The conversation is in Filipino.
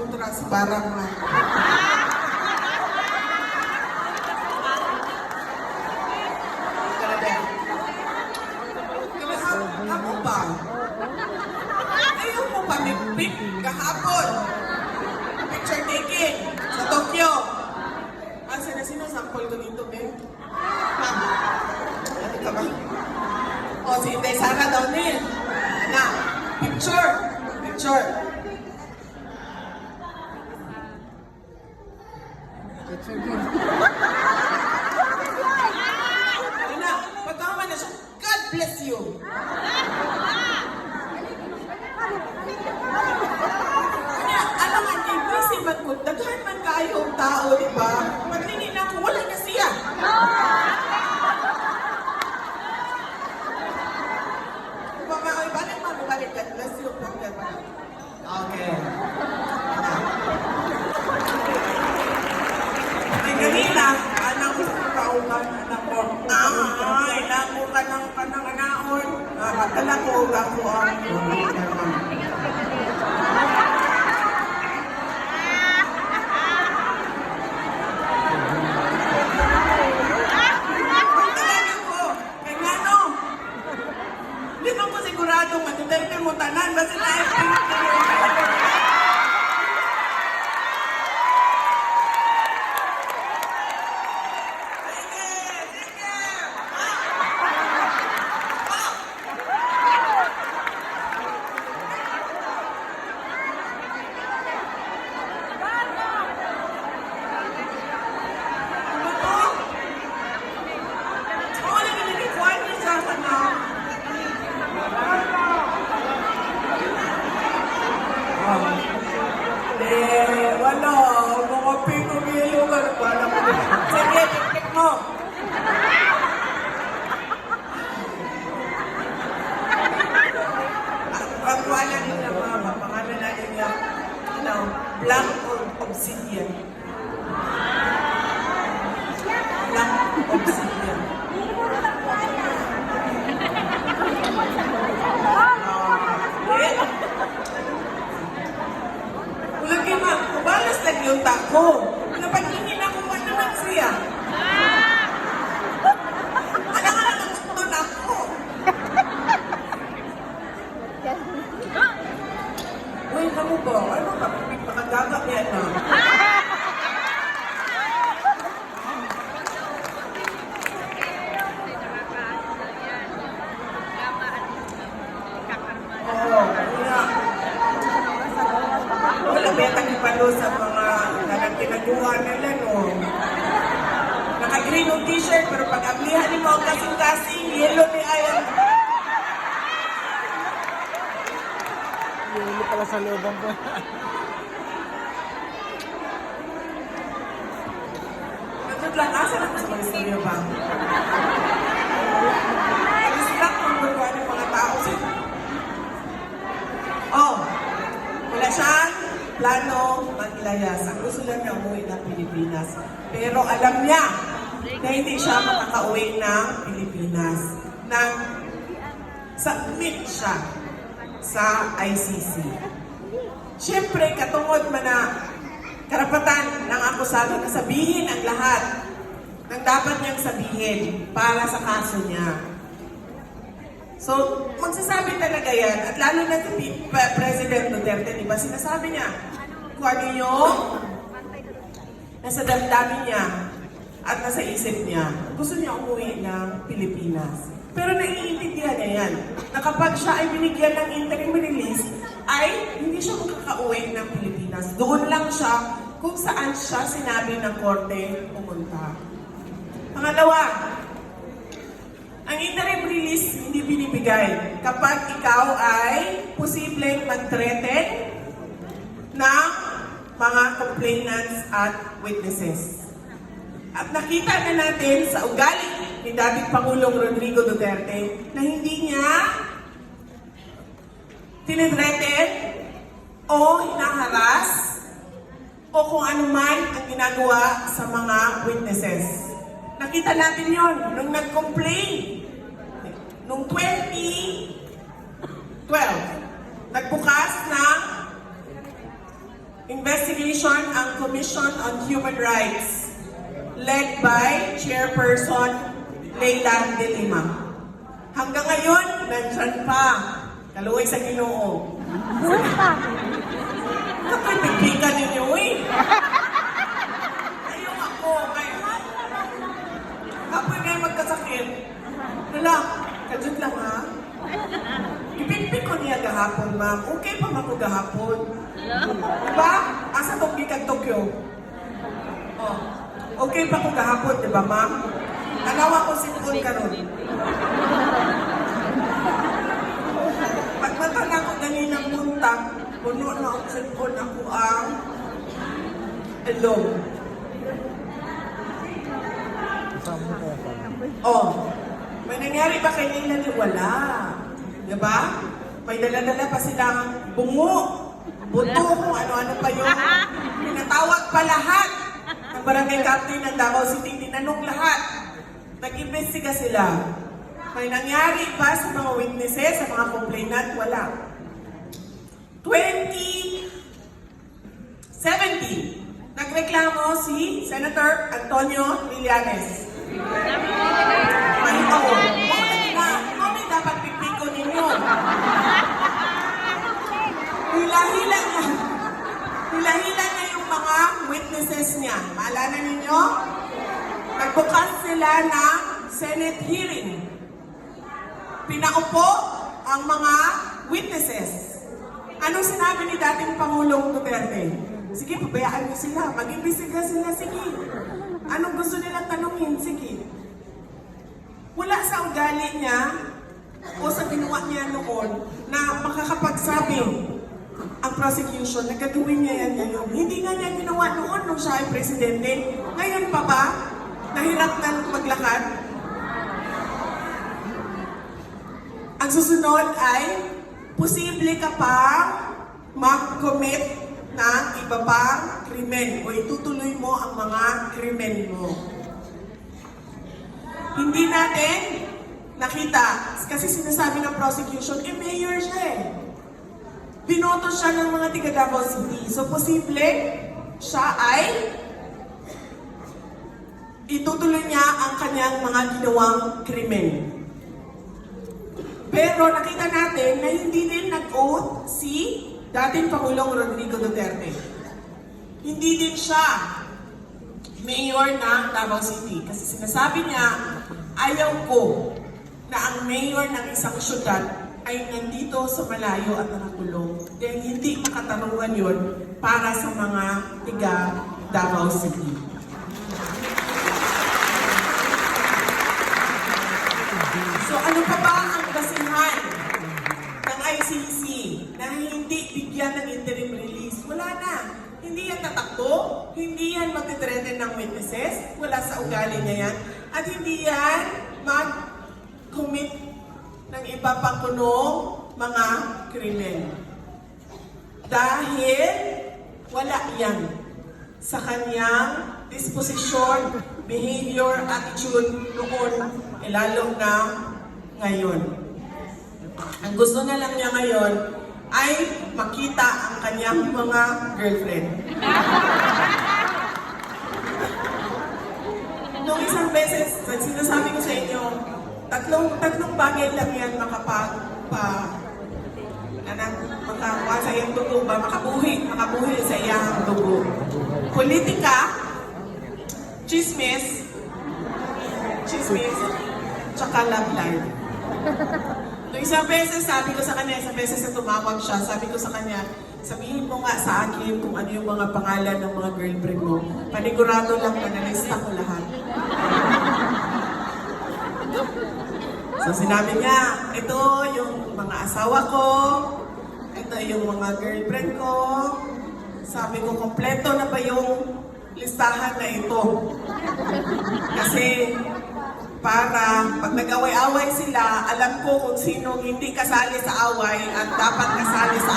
kontra si Barang na. Ako ba? Ayaw mo pa may kahapon. Picture taking sa Tokyo. Asa na sinasample ko dito, Ben? Ano ka ba? O, si Inday Sara daw din. Na, picture. Picture. Ayun na, pagkama na siya. God bless you. Kaya, alam nga, ibig man ko, daghan man kayo ang tao, di ba? Pagtingin ako, wala na siya. Balik mo, balik. God bless you. Okay. Ay, kanina, anak ko sa kaugan, anak ko, ay, lako ka ng pananganaon. Matala ko, lako ang siguradong matuterte mo tanan ba sila wala, mga pinong ilugan pa na mo. Sige, tiktik mo. Ang wala nila mama, pangalan na nila, Black Obsidian. Black Obsidian. Ulagi ma, kubalas lang yung tako. Napagingin ako pa naman siya. Anak-anak ang doon ako. Uy, namu ba? Ano ka? Makagagap yan na. Wala betang ipalo sa mga nagtinaguhan nila, no? Naka-green yung t-shirt, pero pag ablihan ni mo ang kasing-kasing, yellow ni Ayan. Yellow pala sa looban po. Nagtutlang, asa na sa mga istorya ba? Alis lang kung gagawa ng mga tao. Oh, wala siyang plano maglayas. Ang gusto lang niya umuwi ng Pilipinas. Pero alam niya na hindi siya makakauwi ng Pilipinas. Nag-submit siya sa ICC. Siyempre, katungod man na karapatan ng akusado na sabihin ang lahat ng dapat niyang sabihin para sa kaso niya. So, magsasabi talaga yan. At lalo na si President Duterte, di ba, sinasabi niya, kung ano yung nasa damdamin niya at nasa isip niya, gusto niya umuwi ng Pilipinas. Pero naiintindihan niya yan, na kapag siya ay binigyan ng interim release, ay hindi siya makakauwi ng Pilipinas. Doon lang siya kung saan siya sinabi ng korte pumunta. Pangalawa, ang interim release hindi binibigay kapag ikaw ay posibleng mag-threaten ng mga complainants at witnesses. At nakita na natin sa ugali ni dating Pangulong Rodrigo Duterte na hindi niya tinithreaten o hinaharas o kung ano man ang ginagawa sa mga witnesses. Nakita natin yon nung nag-complain nung 2012. Nagbukas ng investigation ang Commission on Human Rights led by Chairperson Leila de Lima. Hanggang ngayon, nandyan pa. Kaluway sa Ginoo. Kapag pagpikan ninyo eh. Ayun ako, ngayon. Kapag ngayon magkasakit, wala, kadyan lang ha. Ipinpin ko niya gahapon, ma'am. Okay pa man ko gahapon. Diba? Asa tong gikan Tokyo? Oh. Okay pa ko gahapon, diba, ma'am? Tanawa ko sipon ka ron. Pagmata na ako ganinang muntag, puno na ako sipon ako ang alone. Oh. May nangyari ba kay Leila? Wala. Diba? May dala-dala pa silang bungo, buto, kung ano-ano pa yung pinatawag pa lahat ng barangay captain ng Davao City, tinanong lahat. Nag-imbestiga sila. May nangyari pa sa mga witnesses, sa mga complainant? Wala. 2017, nagreklamo si Senator Antonio Trillanes. May ako. May dapat pipiko ninyo. Hila-hila niya. Hila-hila niya yung mga witnesses niya. Maalala ninyo? Nagbukas sila ng Senate hearing. Pinaupo ang mga witnesses. Anong sinabi ni dating Pangulong Duterte? Sige, pabayaan niyo sila. Mag-imbestiga sila. Sige. Anong gusto nilang tanungin? Sige. Wala sa ugali niya o sa ginawa niya noon na makakapagsabi ang prosecution na gagawin niya yan ngayon. Hindi nga niya ginawa noon nung siya ay presidente. Ngayon pa ba? Nahirap na maglakad? Ang susunod ay posible ka pa mag-commit ng iba pang krimen o itutuloy mo ang mga krimen mo. Hindi natin nakita, kasi sinasabi ng prosecution, mayor siya eh. Binoto siya ng mga tiga Davao City. So, posible siya ay itutuloy niya ang kanyang mga ginawang krimen. Pero nakita natin na hindi din nag-oath si dating Pangulong Rodrigo Duterte. Hindi din siya mayor ng Davao City. Kasi sinasabi niya, ayaw ko na ang mayor ng isang syudad ay nandito sa malayo at nakakulong. Dahil hindi makatarungan yun para sa mga tiga Davao City. So ano pa ba ang basihan ng ICC na hindi bigyan ng interim release? Wala na. Hindi yan tatakbo, hindi yan magtitreten ng witnesses, wala sa ugali niya yan, at hindi yan mag-commit ng iba pang kunong mga krimen. Dahil wala yan sa kanyang disposisyon, behavior, attitude noon, lalo na ngayon. Ang gusto na lang niya ngayon ay makita ang kanyang mga girlfriend. Nung isang beses, sinasabi ko sa inyo, tatlong bagay lang yan makakuha sa iyang dugo ba? Makabuhi sa iyang dugo. Politika, chismis, tsaka love life. Nung isang beses, sabi ko sa kanya, isang beses na tumawag siya, sabi ko sa kanya, sabihin mo nga sa akin kung ano yung mga pangalan ng mga girlfriend mo. Panigurado lang na nalista ko lahat. So sinabi niya, ito yung mga asawa ko, ito yung mga girlfriend ko. Sabi ko, kompleto na ba yung listahan na ito? Kasi para pag nag-away-away sila, alam ko kung sino hindi kasali sa away at dapat kasali sa